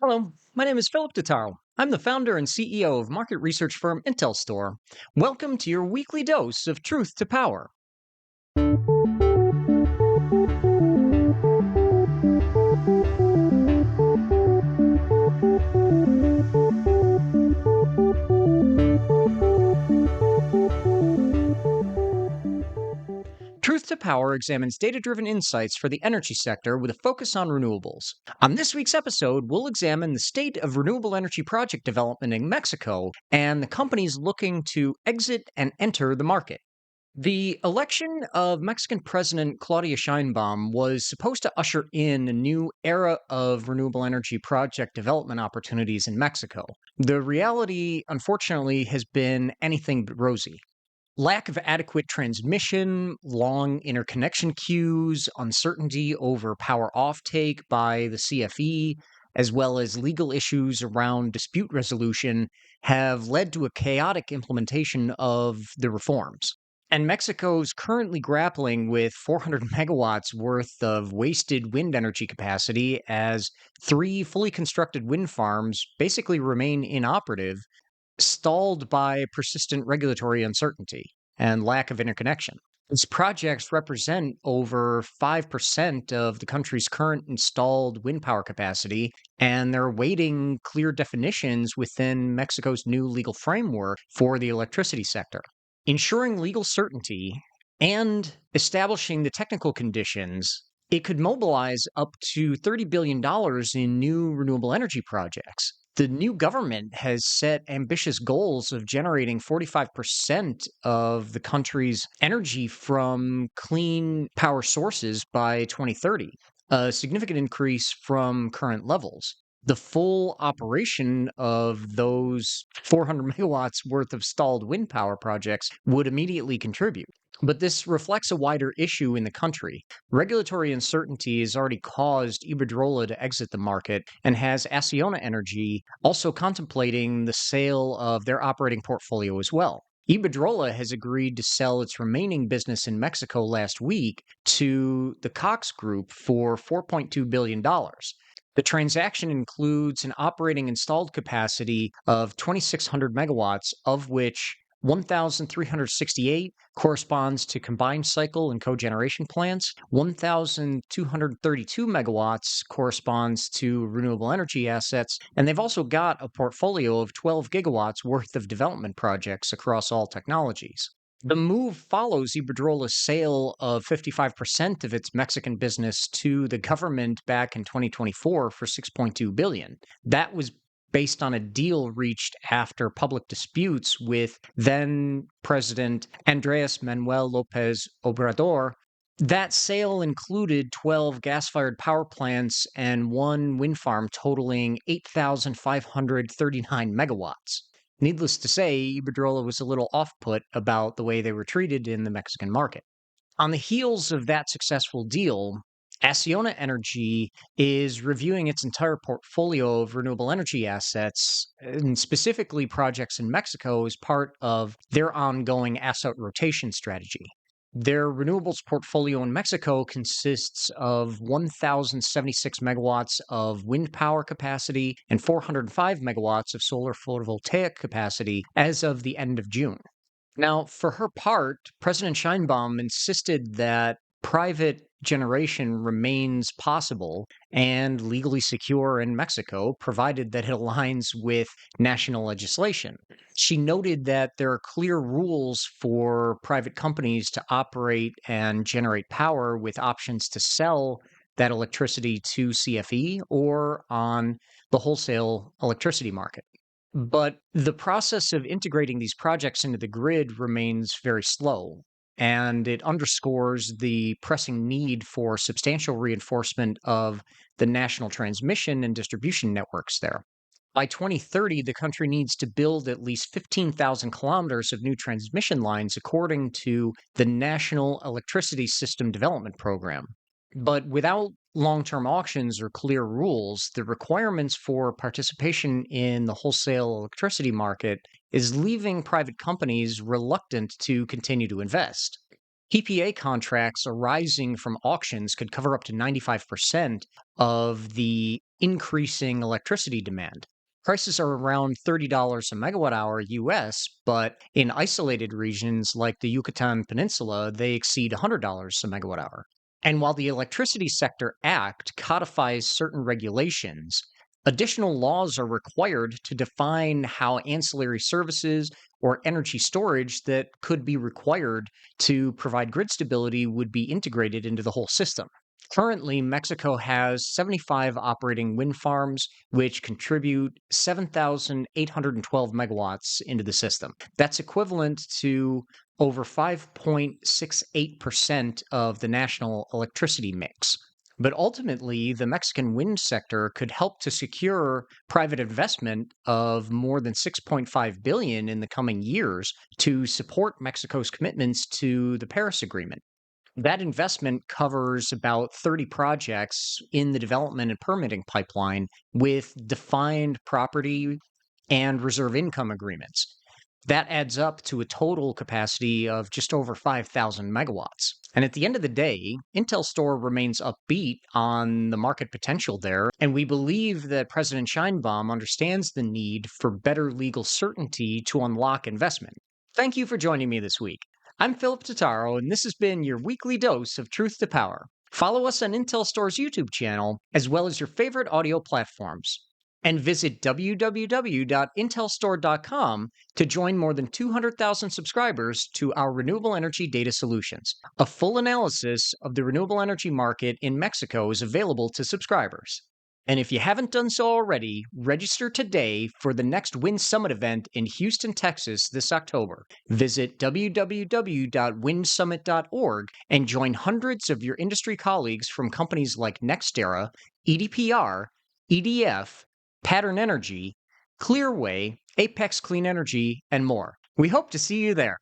Hello, my name is Philip Totaro. I'm the founder and CEO of market research firm IntelStor. Welcome to your weekly dose of truth to power. Truth to Power examines data driven insights for the energy sector with a focus on renewables. On this week's episode, we'll examine the state of renewable energy project development in Mexico and the companies looking to exit and enter the market. The election of Mexican President Claudia Sheinbaum was supposed to usher in a new era of renewable energy project development opportunities in Mexico. The reality, unfortunately, has been anything but rosy. Lack of adequate transmission, long interconnection queues, uncertainty over power offtake by the CFE, as well as legal issues around dispute resolution have led to a chaotic implementation of the reforms. And Mexico's currently grappling with 400 megawatts worth of wasted wind energy capacity as three fully constructed wind farms basically remain inoperative, stalled by persistent regulatory uncertainty and lack of interconnection. These projects represent over 5% of the country's current installed wind power capacity, and they're awaiting clear definitions within Mexico's new legal framework for the electricity sector. Ensuring legal certainty and establishing the technical conditions, it could mobilize up to $30 billion in new renewable energy projects. The new government has set ambitious goals of generating 45% of the country's energy from clean power sources by 2030, a significant increase from current levels. The full operation of those 400 megawatts worth of stalled wind power projects would immediately contribute. But this reflects a wider issue in the country. Regulatory uncertainty has already caused Iberdrola to exit the market and has Acciona Energy also contemplating the sale of their operating portfolio as well. Iberdrola has agreed to sell its remaining business in Mexico last week to the Cox Group for $4.2 billion. The transaction includes an operating installed capacity of 2,600 megawatts, of which 1,368 corresponds to combined cycle and cogeneration plants. 1,232 megawatts corresponds to renewable energy assets. And they've also got a portfolio of 12 gigawatts worth of development projects across all technologies. The move follows Iberdrola's sale of 55% of its Mexican business to the government back in 2024 for $6.2 billion. That was based on a deal reached after public disputes with then President Andrés Manuel López Obrador. That sale included 12 gas-fired power plants and one wind farm totaling 8,539 megawatts. Needless to say, Iberdrola was a little off-put about the way they were treated in the Mexican market. On the heels of that successful deal, Acciona Energy is reviewing its entire portfolio of renewable energy assets, and specifically projects in Mexico, as part of their ongoing asset rotation strategy. Their renewables portfolio in Mexico consists of 1,076 megawatts of wind power capacity and 405 megawatts of solar photovoltaic capacity as of the end of June. Now, for her part, President Sheinbaum insisted that private generation remains possible and legally secure in Mexico, provided that it aligns with national legislation. She noted that there are clear rules for private companies to operate and generate power with options to sell that electricity to CFE or on the wholesale electricity market. But the process of integrating these projects into the grid remains very slow, and it underscores the pressing need for substantial reinforcement of the national transmission and distribution networks there. By 2030, the country needs to build at least 15,000 kilometers of new transmission lines, according to the National Electricity System Development Program. But without long-term auctions or clear rules, the requirements for participation in the wholesale electricity market is leaving private companies reluctant to continue to invest. PPA contracts arising from auctions could cover up to 95% of the increasing electricity demand. Prices are around $30 a megawatt hour US, but in isolated regions like the Yucatan Peninsula, they exceed $100 a megawatt hour. And while the Electricity Sector Act codifies certain regulations, additional laws are required to define how ancillary services or energy storage that could be required to provide grid stability would be integrated into the whole system. Currently, Mexico has 75 operating wind farms, which contribute 7,812 megawatts into the system. That's equivalent to over 5.68% of the national electricity mix. But ultimately, the Mexican wind sector could help to secure private investment of more than 6.5 billion in the coming years to support Mexico's commitments to the Paris Agreement. That investment covers about 30 projects in the development and permitting pipeline with defined property and reserve income agreements. That adds up to a total capacity of just over 5,000 megawatts. And at the end of the day, IntelStor remains upbeat on the market potential there, and we believe that President Sheinbaum understands the need for better legal certainty to unlock investment. Thank you for joining me this week. I'm Philip Totaro, and this has been your weekly dose of truth to power. Follow us on IntelStor's YouTube channel, as well as your favorite audio platforms. And visit www.intelstore.com to join more than 200,000 subscribers to our renewable energy data solutions. A full analysis of the renewable energy market in Mexico is available to subscribers. And if you haven't done so already, register today for the next Wind Summit event in Houston, Texas this October. Visit www.windsummit.org and join hundreds of your industry colleagues from companies like NextEra, EDPR, EDF, Pattern Energy, Clearway, Apex Clean Energy, and more. We hope to see you there.